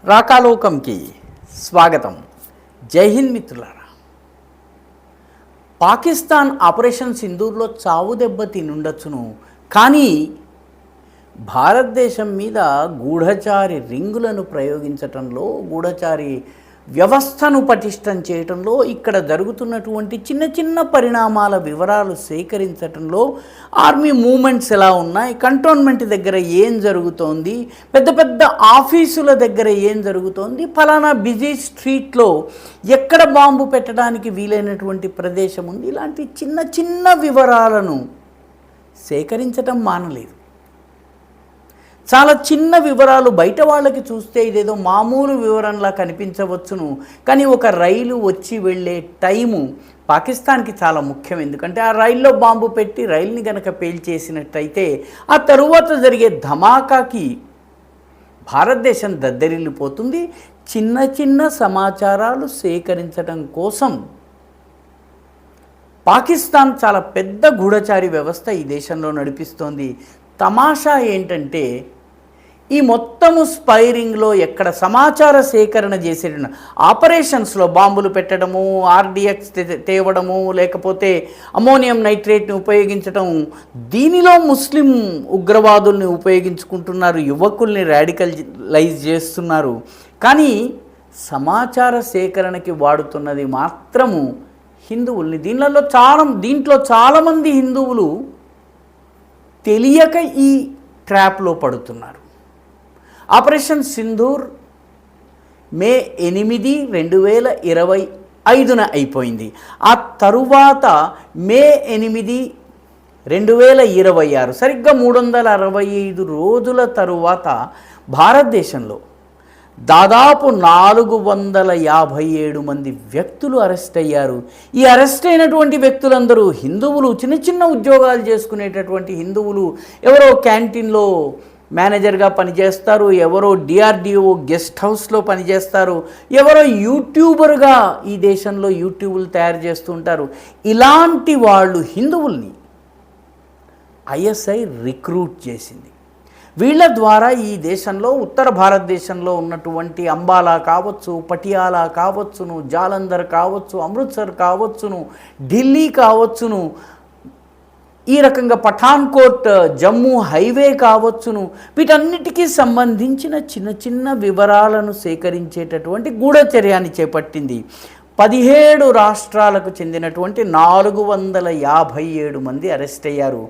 రాకాలోకంకి స్వాగతం. జై హింద్ మిత్రులారా. పాకిస్తాన్ ఆపరేషన్ సింధూర్లో చావు దెబ్బ తినుండొచ్చును, కానీ భారతదేశం మీద గూఢచారి రింగులను ప్రయోగించటంలో, గూఢచారి వ్యవస్థను పటిష్టం చేయటంలో, ఇక్కడ జరుగుతున్నటువంటి చిన్న చిన్న పరిణామాల వివరాలు సేకరించటంలో, ఆర్మీ మూమెంట్స్ ఎలా ఉన్నాయి, కంటోన్మెంట్ దగ్గర ఏం జరుగుతోంది, పెద్ద పెద్ద ఆఫీసుల దగ్గర ఏం జరుగుతోంది, ఫలానా బిజీ స్ట్రీట్లో ఎక్కడ బాంబు పెట్టడానికి వీలైనటువంటి ప్రదేశం ఉంది, ఇలాంటి చిన్న చిన్న వివరాలను సేకరించటం మానలేదు. చాలా చిన్న వివరాలు బయట వాళ్ళకి చూస్తే ఇదేదో మామూలు వివరంలా కనిపించవచ్చును, కానీ ఒక రైలు వచ్చి వెళ్ళే టైము పాకిస్తాన్కి చాలా ముఖ్యం. ఎందుకంటే ఆ రైల్లో బాంబు పెట్టి రైలుని కనుక పేల్చేసినట్టయితే ఆ తరువాత జరిగే ధమాకాకి భారతదేశం దద్దరిల్లిపోతుంది. చిన్న చిన్న సమాచారాలు సేకరించడం కోసం పాకిస్తాన్ చాలా పెద్ద గూఢచారి వ్యవస్థ ఈ దేశంలో నడిపిస్తోంది. తమాషా ఏంటంటే, ఈ మొత్తము స్పైరింగ్లో ఎక్కడ సమాచార సేకరణ చేసే ఆపరేషన్స్లో బాంబులు పెట్టడము, ఆర్డిఎక్స్ తేవడము, లేకపోతే అమోనియం నైట్రేట్ని ఉపయోగించడం, దీనిలో ముస్లిం ఉగ్రవాదుల్ని ఉపయోగించుకుంటున్నారు, యువకుల్ని రాడికలైజ్ చేస్తున్నారు. కానీ సమాచార సేకరణకి వాడుతున్నది మాత్రము హిందువుల్ని. దీంట్లో చాలామంది హిందువులు తెలియక ఈ ట్రాప్లో పడుతున్నారు. ఆపరేషన్ సింధూర్ మే 8, 2025 అయిపోయింది. ఆ తరువాత మే 8, 2026 సరిగ్గా 365 రోజుల తరువాత భారతదేశంలో దాదాపు 457 మంది వ్యక్తులు అరెస్ట్ అయ్యారు. ఈ అరెస్ట్ అయినటువంటి వ్యక్తులందరూ హిందువులు, చిన్న చిన్న ఉద్యోగాలు చేసుకునేటటువంటి హిందువులు. ఎవరో క్యాంటీన్లో మేనేజర్గా పనిచేస్తారు, ఎవరో DRDO గెస్ట్ హౌస్లో పనిచేస్తారు, ఎవరో యూట్యూబర్గా ఈ దేశంలో యూట్యూబ్లు తయారు చేస్తూ ఉంటారు. ఇలాంటి వాళ్ళు హిందువుల్ని ISI రిక్రూట్ చేసింది. వీళ్ళ ద్వారా ఈ దేశంలో, ఉత్తర భారతదేశంలో ఉన్నటువంటి అంబాలా కావచ్చు, పటియాలా కావచ్చును, జాలంధర్ కావచ్చు, అమృత్సర్ కావచ్చును, ఢిల్లీ కావచ్చును, ఈ రకంగా పఠాన్కోట్ జమ్మూ హైవే కావచ్చును, వీటన్నిటికీ సంబంధించిన చిన్న చిన్న వివరాలను సేకరించేటటువంటి గూఢచర్యాన్ని చేపట్టింది. 17 రాష్ట్రాలకు చెందినటువంటి 457 మంది అరెస్ట్ అయ్యారు.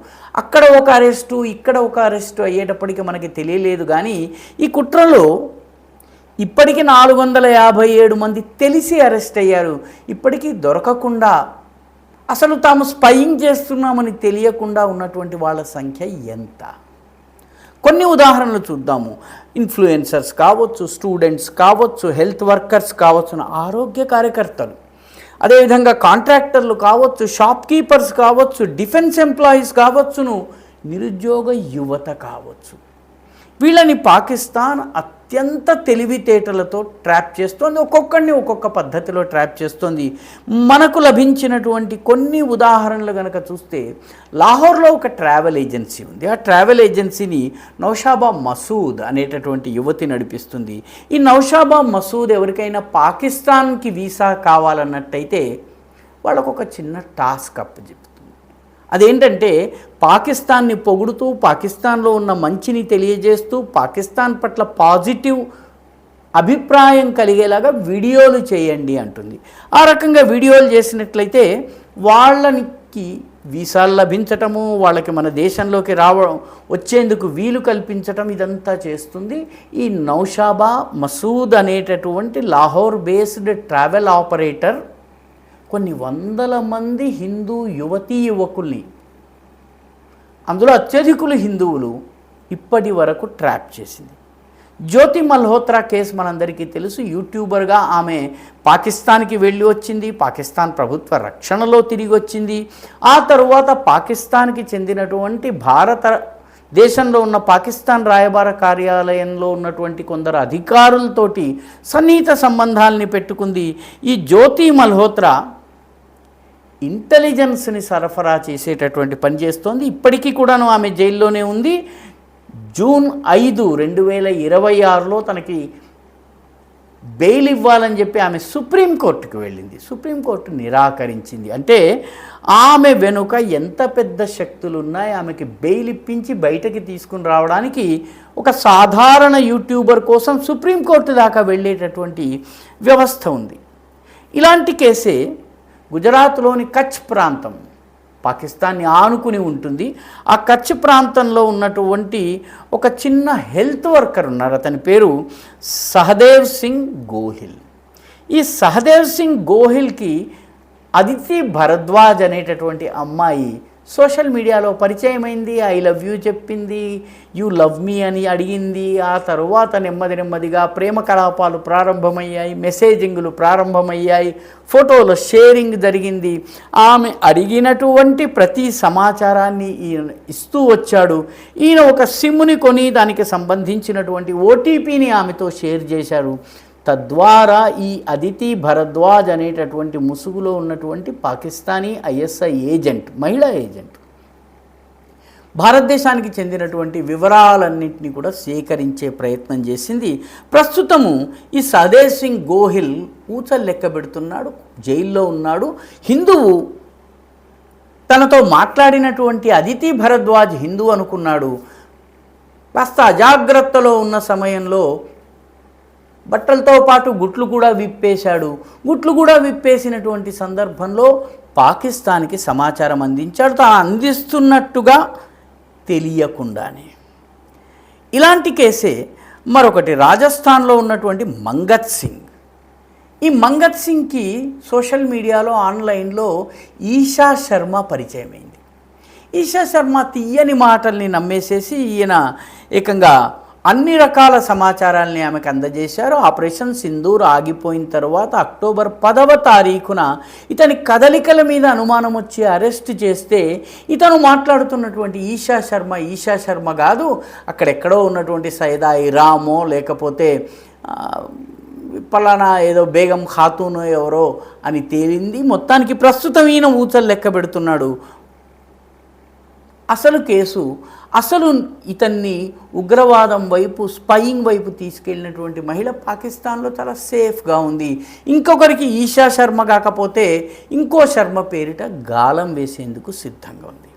అక్కడ ఒక అరెస్టు, ఇక్కడ ఒక అరెస్టు అయ్యేటప్పటికి మనకి తెలియలేదు. కానీ ఈ కుట్రలో ఇప్పటికీ 457 మంది తెలిసి అరెస్ట్ అయ్యారు. ఇప్పటికీ దొరకకుండా, అసలు తాము స్పైయింగ్ చేస్తున్నామని తెలియకుండా ఉన్నటువంటి వాళ్ళ సంఖ్య ఎంత? కొన్ని ఉదాహరణలు చూద్దాము. ఇన్ఫ్లుయెన్సర్స్ కావచ్చు, స్టూడెంట్స్ కావచ్చు, హెల్త్ వర్కర్స్ కావచ్చు, ఆరోగ్య కార్యకర్తలు, అదేవిధంగా కాంట్రాక్టర్లు కావచ్చు, షాప్ కీపర్స్ కావచ్చు, డిఫెన్స్ ఎంప్లాయీస్ కావచ్చును, నిరుద్యోగ యువత కావచ్చు. వీళ్ళని పాకిస్తాన్ అత్యంత తెలివితేటలతో ట్రాప్ చేస్తోంది. ఒక్కొక్కరిని ఒక్కొక్క పద్ధతిలో ట్రాప్ చేస్తోంది. మనకు లభించినటువంటి కొన్ని ఉదాహరణలు కనుక చూస్తే, లాహోర్లో ఒక ట్రావెల్ ఏజెన్సీ ఉంది. ఆ ట్రావెల్ ఏజెన్సీని నౌషాబా మసూద్ అనేటటువంటి యువతి నడిపిస్తుంది. ఈ నౌషాబా మసూద్ ఎవరికైనా పాకిస్తాన్కి వీసా కావాలన్నట్టయితే వాళ్ళకు ఒక చిన్న టాస్క్ అప్పచెప్తుంది. అదేంటంటే, పాకిస్తాన్ని పొగుడుతూ, పాకిస్తాన్లో ఉన్న మంచిని తెలియజేస్తూ, పాకిస్తాన్ పట్ల పాజిటివ్ అభిప్రాయం కలిగేలాగా వీడియోలు చేయండి అంటుంది. ఆ రకంగా వీడియోలు చేసినట్లయితే వాళ్ళకి వీసాలు లభించటము, వాళ్ళకి మన దేశంలోకి వచ్చేందుకు వీలు కల్పించటం, ఇదంతా చేస్తుంది ఈ నౌషాబా మసూద్ అనేటటువంటి లాహోర్ బేస్డ్ ట్రావెల్ ఆపరేటర్. కొన్ని వందల మంది హిందూ యువతీ యువకుల్ని, అందులో అత్యధికులు హిందువులు, ఇప్పటి వరకు ట్రాప్ చేసింది. జ్యోతి మల్హోత్రా కేసు మనందరికీ తెలుసు. యూట్యూబర్గా ఆమె పాకిస్తాన్కి వెళ్ళి వచ్చింది, పాకిస్తాన్ ప్రభుత్వ రక్షణలో తిరిగి వచ్చింది. ఆ తరువాత పాకిస్తాన్కి చెందినటువంటి దేశంలో ఉన్న పాకిస్తాన్ రాయబార కార్యాలయంలో ఉన్నటువంటి కొందరు అధికారులతోటి సన్నిహిత సంబంధాలని పెట్టుకుంది. ఈ జ్యోతి మల్హోత్రా ఇంటెలిజెన్స్ని సరఫరా చేసేటటువంటి పని చేస్తోంది. ఇప్పటికీ కూడాను ఆమె జైల్లోనే ఉంది. జూన్ 5, 2026లో తనకి బెయిల్ ఇవ్వాలని చెప్పి ఆమె సుప్రీంకోర్టుకు వెళ్ళింది. సుప్రీంకోర్టు నిరాకరించింది. అంటే ఆమె వెనుక ఎంత పెద్ద శక్తులు ఉన్నాయి. ఆమెకి బెయిల్ ఇప్పించి బయటకి తీసుకుని రావడానికి ఒక సాధారణ యూట్యూబర్ కోసం సుప్రీంకోర్టు దాకా వెళ్ళేటటువంటి వ్యవస్థ ఉంది. ఇలాంటి కేసే గుజరాత్లోని కచ్ ప్రాంతం, పాకిస్తాన్ని ఆనుకుని ఉంటుంది. ఆ కచ్ ప్రాంతంలో ఉన్నటువంటి ఒక చిన్న హెల్త్ వర్కర్ ఉన్నారు. అతని పేరు సహదేవ్ సింగ్ గోహిల్. ఈ సహదేవ్ సింగ్ గోహిల్కి అదితి భరద్వాజ్ అనేటటువంటి అమ్మాయి సోషల్ మీడియాలో పరిచయమైంది. ఐ లవ్ యూ చెప్పింది, యూ లవ్ మీ అని అడిగింది. ఆ తరువాత నెమ్మదిగా ప్రేమ కలాపాలు ప్రారంభమయ్యాయి, మెసేజింగ్లు ప్రారంభమయ్యాయి, ఫోటోల షేరింగ్ జరిగింది. ఆమె అడిగినటువంటి ప్రతి సమాచారాన్ని ఈయన ఇస్తూ వచ్చాడు. ఈయన ఒక సిమ్ని కొని దానికి సంబంధించినటువంటి ఓటీపీని ఆమెతో షేర్ చేశారు. తద్వారా ఈ అదితి భరద్వాజ్ అనేటటువంటి ముసుగులో ఉన్నటువంటి పాకిస్తానీ ఐఎస్ఐ ఏజెంట్, మహిళా ఏజెంట్, భారతదేశానికి చెందినటువంటి వివరాలన్నింటినీ కూడా సేకరించే ప్రయత్నం చేసింది. ప్రస్తుతము ఈ సహదేవ్ సింగ్ గోహిల్ ఊచలు లెక్క పెడుతున్నాడు, జైల్లో ఉన్నాడు. హిందువు తనతో మాట్లాడినటువంటి అదితి భరద్వాజ్ హిందూ అనుకున్నాడు. కాస్త అజాగ్రత్తలో ఉన్న సమయంలో బట్టలతో పాటు గుట్లు కూడా విప్పేశాడు. గుట్లు కూడా విప్పేసినటువంటి సందర్భంలో పాకిస్తాన్కి సమాచారం అందించాడు, తాను అందిస్తున్నట్టుగా తెలియకుండానే. ఇలాంటి కేసే మరొకటి రాజస్థాన్లో ఉన్నటువంటి మంగత్ సింగ్. ఈ మంగత్ సింగ్కి సోషల్ మీడియాలో ఆన్లైన్లో ఈషా శర్మ పరిచయమైంది. ఈషా శర్మ తీయని మాటల్ని నమ్మేసేసి ఈయన ఏకంగా అన్ని రకాల సమాచారాల్ని ఆమెకు అందజేశారు. ఆపరేషన్ సింధూర్ ఆగిపోయిన తర్వాత అక్టోబర్ 10వ తారీఖున ఇతని కదలికల మీద అనుమానం వచ్చి అరెస్ట్ చేస్తే ఇతను మాట్లాడుతున్నటువంటి ఈషా శర్మ కాదు, అక్కడెక్కడో ఉన్నటువంటి సైదాయి రామో లేకపోతే పలానా ఏదో బేగం ఖాతూనో ఎవరో అని తేలింది. మొత్తానికి ప్రస్తుతం ఈయన ఊచలు లెక్క పెడుతున్నాడు. అసలు కేసు, అసలు ఇతన్ని ఉగ్రవాదం వైపు, స్పైయింగ్ వైపు తీసుకెళ్ళినటువంటి మహిళ పాకిస్తాన్లో చాలా సేఫ్గా ఉంది. ఇంకొకరికి ఈషా శర్మ కాకపోతే ఇంకో శర్మ పేరిట గాలం వేసేందుకు సిద్ధంగా ఉంది.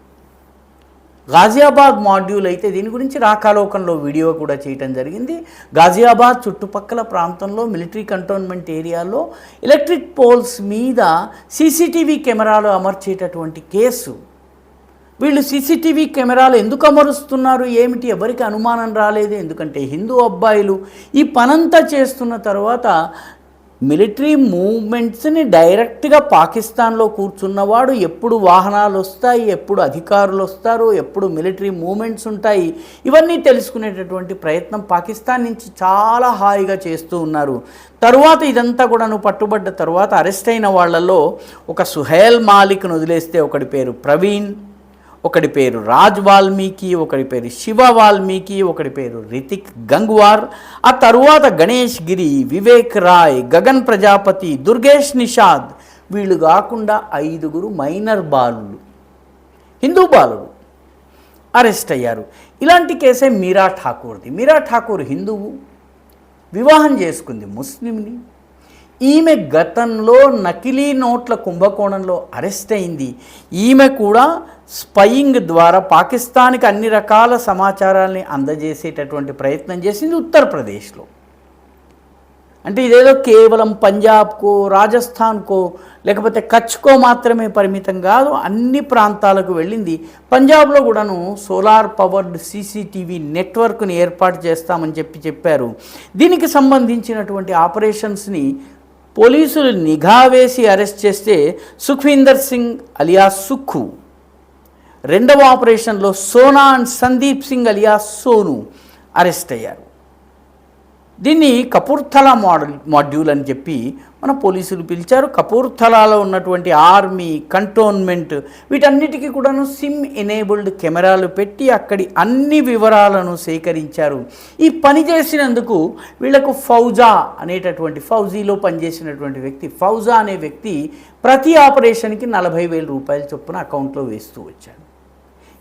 గాజియాబాద్ మాడ్యూల్ అయితే దీని గురించి రాకాలోకంలో వీడియో కూడా చేయటం జరిగింది. గాజియాబాద్ చుట్టుపక్కల ప్రాంతంలో మిలిటరీ కంటోన్మెంట్ ఏరియాలో ఎలక్ట్రిక్ పోల్స్ మీద సీసీటీవీ కెమెరాలు అమర్చేటటువంటి కేసు. వీళ్ళు సీసీటీవీ కెమెరాలు ఎందుకు అమరుస్తున్నారు ఏమిటి ఎవరికి అనుమానం రాలేదు. ఎందుకంటే హిందూ అబ్బాయిలు ఈ పనంతా చేస్తున్న తర్వాత మిలిటరీ మూవ్మెంట్స్ని డైరెక్ట్గా పాకిస్తాన్లో కూర్చున్నవాడు ఎప్పుడు వాహనాలు వస్తాయి, ఎప్పుడు అధికారులు వస్తారు, ఎప్పుడు మిలిటరీ మూవ్మెంట్స్ ఉంటాయి, ఇవన్నీ తెలుసుకునేటటువంటి ప్రయత్నం పాకిస్తాన్ నుంచి చాలా హాయిగా చేస్తూ ఉన్నారు. తరువాత ఇదంతా కూడాను పట్టుబడ్డ తర్వాత అరెస్ట్ అయిన వాళ్ళల్లో ఒక సుహైల్ మాలిక్ను వదిలేస్తే ఒకడి పేరు ప్రవీణ్, ఒకడి పేరు రాజ్ వాల్మీకి, ఒకడి పేరు శివ వాల్మీకి, ఒకడి పేరు రితిక్ గంగ్వార్, ఆ తరువాత గణేష్ గిరి, వివేక్ రాయ్, గగన్ ప్రజాపతి, దుర్గేష్ నిషాద్, వీళ్ళు కాకుండా 5 మైనర్ బాలులు, హిందూ బాలులు అరెస్ట్ అయ్యారు. ఇలాంటి కేసే మీరా ఠాకూర్ది. మీరా ఠాకూర్ హిందువు, వివాహం చేసుకుంది ముస్లింని. ఈమె గతంలో నకిలీ నోట్ల కుంభకోణంలో అరెస్ట్ అయింది. ఈమె కూడా స్పైయింగ్ ద్వారా పాకిస్తాన్కి అన్ని రకాల సమాచారాల్ని అందజేసేటటువంటి ప్రయత్నం చేసింది ఉత్తరప్రదేశ్లో. అంటే ఇదేదో కేవలం పంజాబ్కో, రాజస్థాన్కో లేకపోతే కచ్కో మాత్రమే పరిమితం కాదు, అన్ని ప్రాంతాలకు వెళ్ళింది. పంజాబ్లో కూడాను సోలార్ పవర్డ్ సీసీటీవీ నెట్వర్క్ని ఏర్పాటు చేస్తామని చెప్పారు. దీనికి సంబంధించినటువంటి ఆపరేషన్స్ని పోలీసులు నిఘా వేసి అరెస్ట్ చేస్తే సుఖ్వీందర్ సింగ్ అలియాస్ సుఖ్ఖు, రెండవ ఆపరేషన్లో Sona and Sandeep Singh alias Sonu arrest అయ్యారు. దీన్ని కపూర్థలా మాడ్యూల్ అని చెప్పి మన పోలీసులు పిలిచారు. కపూర్థలాలో ఉన్నటువంటి ఆర్మీ, కంటోన్మెంట్ వీటన్నిటికీ కూడాను సిమ్ ఎనేబుల్డ్ కెమెరాలు పెట్టి అక్కడి అన్ని వివరాలను సేకరించారు. ఈ పని చేసినందుకు వీళ్లకు ఫౌజా అనేటటువంటి, ఫౌజీలో పనిచేసినటువంటి వ్యక్తి, ఫౌజా అనే వ్యక్తి ప్రతి ఆపరేషన్కి 40,000 రూపాయల చొప్పున అకౌంట్లో వేస్తూ వచ్చాడు.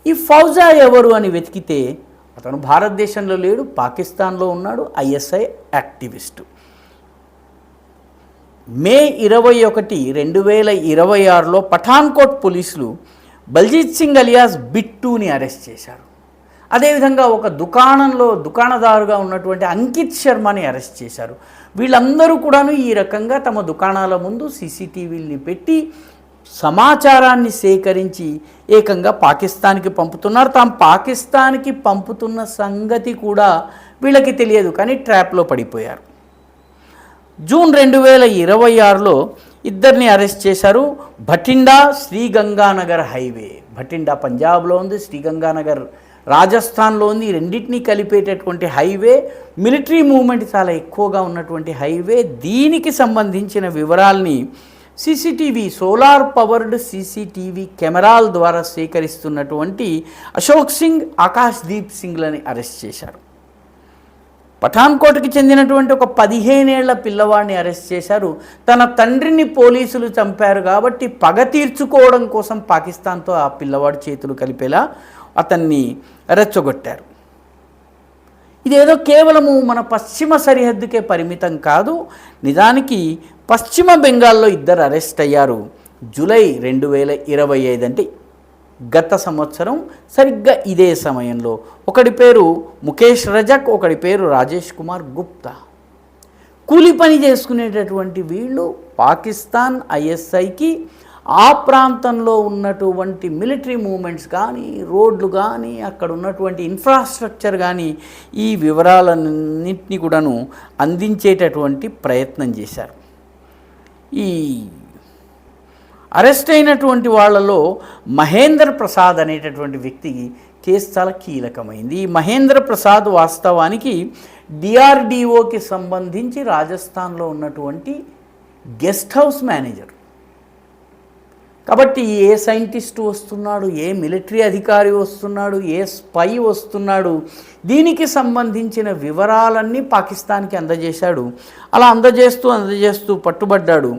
ఈ ఫౌజా ఎవరు అని వెతికితే అతను భారతదేశంలో లేడు, పాకిస్తాన్లో ఉన్నాడు, ఐఎస్ఐ యాక్టివిస్టు. మే 21, 2026లో పఠాన్కోట్ పోలీసులు బల్జీత్ సింగ్ అలియాస్ బిట్టూని అరెస్ట్ చేశారు. అదేవిధంగా ఒక దుకాణదారుగా ఉన్నటువంటి అంకిత్ శర్మని అరెస్ట్ చేశారు. వీళ్ళందరూ కూడాను ఈ రకంగా తమ దుకాణాల ముందు సీసీటీవీల్ని పెట్టి సమాచారాన్ని సేకరించి ఏకంగా పాకిస్తాన్కి పంపుతున్నారు. తాము పాకిస్తాన్కి పంపుతున్న సంగతి కూడా వీళ్ళకి తెలియదు, కానీ ట్రాప్లో పడిపోయారు. జూన్ 2026లో ఇద్దరిని అరెస్ట్ చేశారు. భటిండా శ్రీగంగానగర్ హైవే, భటిండా పంజాబ్లో ఉంది, శ్రీగంగానగర్ రాజస్థాన్లో ఉంది. ఈ రెండింటినీ కలిపేటటువంటి హైవే, మిలిటరీ మూవ్మెంట్ చాలా ఎక్కువగా ఉన్నటువంటి హైవే. దీనికి సంబంధించిన వివరాల్ని సోలార్ పవర్డ్ సీసీటీవీ కెమెరాల ద్వారా సేకరిస్తున్నటువంటి అశోక్ సింగ్, ఆకాష్ దీప్ సింగ్లని అరెస్ట్ చేశారు. పఠాన్కోట్కి చెందినటువంటి ఒక 15 ఏళ్ల పిల్లవాడిని అరెస్ట్ చేశారు. తన తండ్రిని పోలీసులు చంపారు కాబట్టి పగ తీర్చుకోవడం కోసం పాకిస్తాన్తో ఆ పిల్లవాడి చేతులు కలిపేలా అతన్ని రెచ్చగొట్టారు. ఇదేదో కేవలము మన పశ్చిమ సరిహద్దుకే పరిమితం కాదు. నిజానికి పశ్చిమ బెంగాల్లో ఇద్దరు అరెస్ట్ అయ్యారు జూలై 2025, అంటే గత సంవత్సరం సరిగ్గా ఇదే సమయంలో. ఒకడి పేరు ముఖేష్ రజక్, ఒకడి పేరు రాజేష్ కుమార్ గుప్తా. కూలి పని చేసుకునేటటువంటి వీళ్ళు పాకిస్తాన్ ఐఎస్ఐకి ఆ ప్రాంతంలో ఉన్నటువంటి మిలిటరీ మూమెంట్స్ కానీ, రోడ్లు కానీ, అక్కడ ఉన్నటువంటి ఇన్ఫ్రాస్ట్రక్చర్ కానీ ఈ వివరాలన్నింటినీ కూడాను అందించేటటువంటి ప్రయత్నం చేశారు. ఈ అరెస్ట్ అయినటువంటి వాళ్ళలో మహేంద్ర ప్రసాద్ అనేటటువంటి వ్యక్తికి కేసు చాలా కీలకమైంది. ఈ మహేంద్ర ప్రసాద్ వాస్తవానికి డిఆర్డిఓకి సంబంధించి రాజస్థాన్లో ఉన్నటువంటి గెస్ట్ హౌస్ మేనేజర్. కాబట్టి ఏ సైంటిస్ట్ వస్తున్నాడు, ఏ మిలిటరీ అధికారి వస్తున్నాడు, ఏ స్పై వస్తున్నాడు, దీనికి సంబంధించిన వివరాలన్నీ పాకిస్తాన్కి అందజేశాడు. అలా అందజేస్తూ పట్టుబడ్డాడు.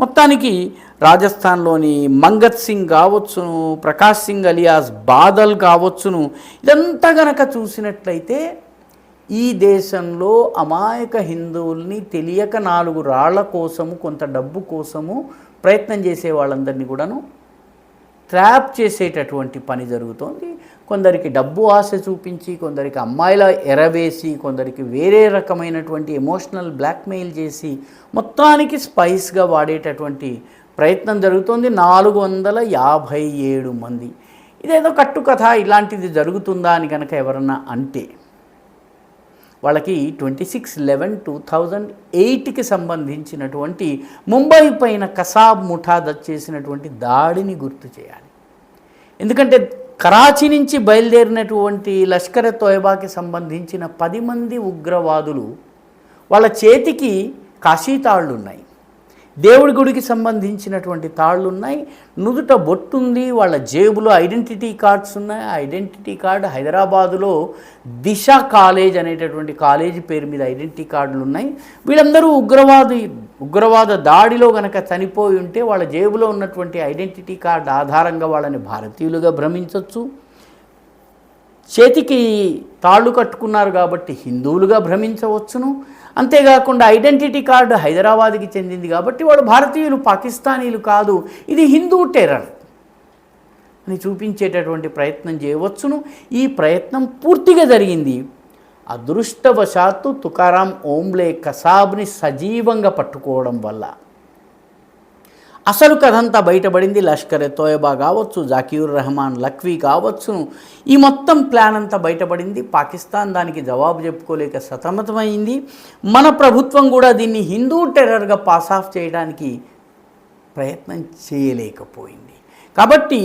మొత్తానికి రాజస్థాన్లోని మంగత్ సింగ్ కావచ్చును, ప్రకాష్ సింగ్ అలియాస్ బాదల్ కావచ్చును, ఇదంతా గనక చూసినట్లయితే ఈ దేశంలో అమాయక హిందువుల్ని తెలియక 4 రాళ్ల కోసము, కొంత డబ్బు కోసము ప్రయత్నం చేసే వాళ్ళందరినీ కూడాను ట్రాప్ చేసేటటువంటి పని జరుగుతోంది. కొందరికి డబ్బు ఆశ చూపించి, కొందరికి అమ్మాయిల ఎరవేసి, కొందరికి వేరే రకమైనటువంటి ఎమోషనల్ బ్లాక్మెయిల్ చేసి మొత్తానికి స్పైస్గా వాడేటటువంటి ప్రయత్నం జరుగుతోంది. 457 మంది. ఇదేదో కట్టుకథ, ఇలాంటిది జరుగుతుందా అని కనుక ఎవరన్నా అంటే వాళ్ళకి 26/11/2008కి సంబంధించినటువంటి ముంబై పైన కసాబ్ ముఠా చేసినటువంటి దాడిని గుర్తు చేయాలి. ఎందుకంటే కరాచీ నుంచి బయలుదేరినటువంటి లష్కర్ తోయబాకి సంబంధించిన 10 మంది ఉగ్రవాదులు వాళ్ళ చేతికి కాశీ తాళ్ళు ఉన్నాయి, దేవుడి గుడికి సంబంధించినటువంటి తాళ్ళు ఉన్నాయి, నుదుట బొట్టుంది, వాళ్ళ జేబులో ఐడెంటిటీ కార్డ్స్ ఉన్నాయి. ఆ ఐడెంటిటీ కార్డు హైదరాబాదులో దిశ కాలేజ్ అనేటటువంటి కాలేజీ పేరు మీద ఐడెంటిటీ కార్డులు ఉన్నాయి. వీళ్ళందరూ ఉగ్రవాద దాడిలో గనక చనిపోయి ఉంటే వాళ్ళ జేబులో ఉన్నటువంటి ఐడెంటిటీ కార్డు ఆధారంగా వాళ్ళని భారతీయులుగా భ్రమించవచ్చు. చేతికి తాళ్ళు కట్టుకున్నారు కాబట్టి హిందువులుగా భ్రమించవచ్చును. అంతేకాకుండా ఐడెంటిటీ కార్డు హైదరాబాద్కి చెందింది కాబట్టి వాళ్ళు భారతీయులు, పాకిస్తానీలు కాదు, ఇది హిందూ టెర్రర్ అని చూపించేటటువంటి ప్రయత్నం చేయవచ్చును. ఈ ప్రయత్నం పూర్తిగా జరిగింది. అదృష్టవశాత్తు తుకారాం ఓంబ్లే కసాబ్ని సజీవంగా పట్టుకోవడం వల్ల అసలు కథంతా బయటపడింది. లష్కర్ తోయబా కావచ్చు, జాకీర్ రెహమాన్ లఖ్వీ కావచ్చు, ఈ మొత్తం ప్లాన్ అంతా బయటపడింది. పాకిస్తాన్ దానికి జవాబు చెప్పుకోలేక సతమతమైంది. మన ప్రభుత్వం కూడా దీన్ని హిందూ టెర్రర్గా పాస్ ఆఫ్ చేయడానికి ప్రయత్నం చేయలేకపోయింది. కాబట్టి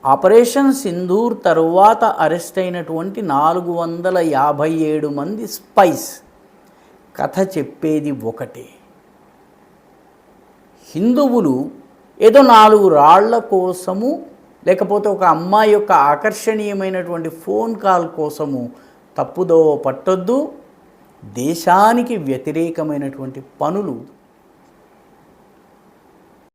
ఆపరేషన్ సింధూర్ తరువాత అరెస్ట్ అయినటువంటి 457 మంది స్పైస్ కథ చెప్పేది ఒకటే. హిందువులు ఏదో 4 రాళ్ల కోసము, లేకపోతే ఒక అమ్మాయి యొక్క ఆకర్షణీయమైనటువంటి ఫోన్ కాల్ కోసము తప్పుదోవ పట్టొద్దు. దేశానికి వ్యతిరేకమైనటువంటి పనులు